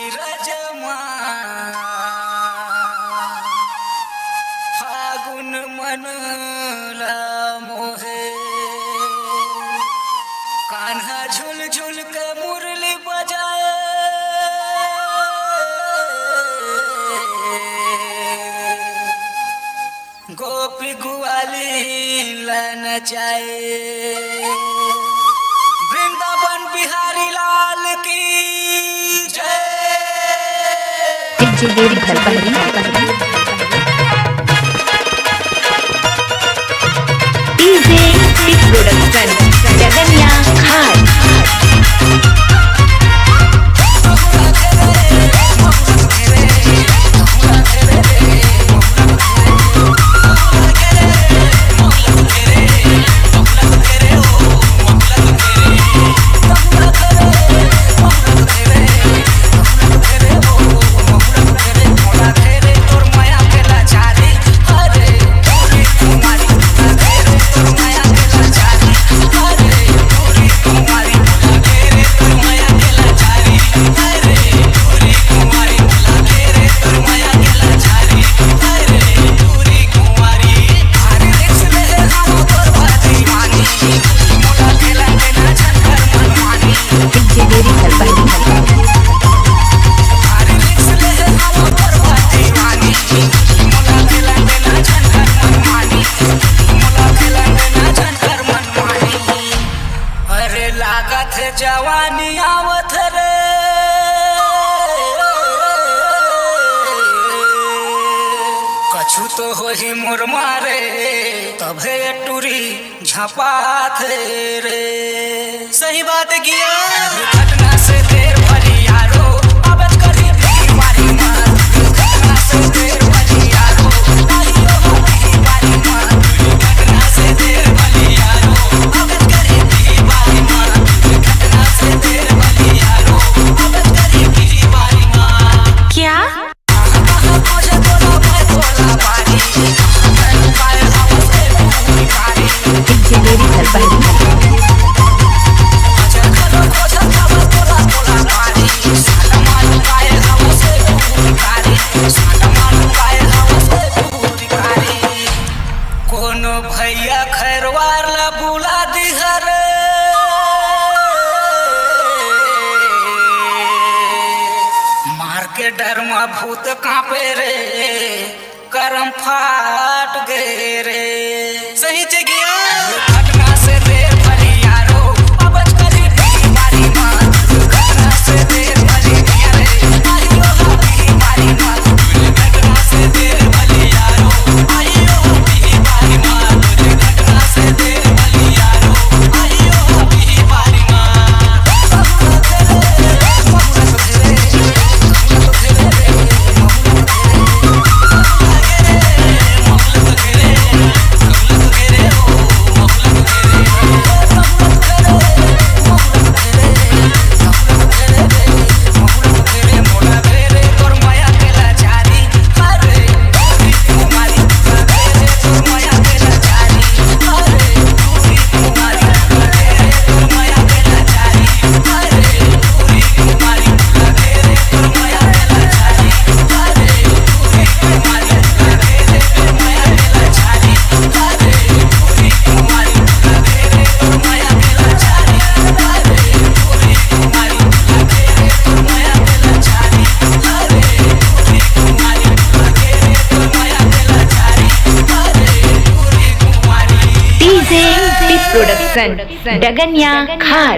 बिरजमा फागुन मनला मोहे कान्हा झुल झुल के मुरली बजाए गोपी गुआली नचाए वृंदावन बिहारी लाल की जय। डीजे टिप प्रोडक्शन जगन्या खान। जवानी आवत रे कछु तो होही मोर मारे तभे टूरी झपात रे। सही बात किया घटना से देर भरी यारो अबज करी भी मारी मार घटना से देर भरी यारो आइयो भी मारी मार घटना से देर भरी यारो अबज करी भी मारी मार घटना से देर भरी यारो अबज करी भी मारी मार। क्या कोनो भैया खैरवार ला बुला दिहर मार के डर में भूत कांपे रे करम फाट गए रे। सही जगह घटना से देर भरी यारो अबज करी भी मारी मार घटना से देर भरी यारे आइयो भी मारी मार घटना से देर भरी यारो आइयो भी मारी मार घटना से देर भरी यारो आइयो भी मारी प्रोडक्शन डगन्या खार।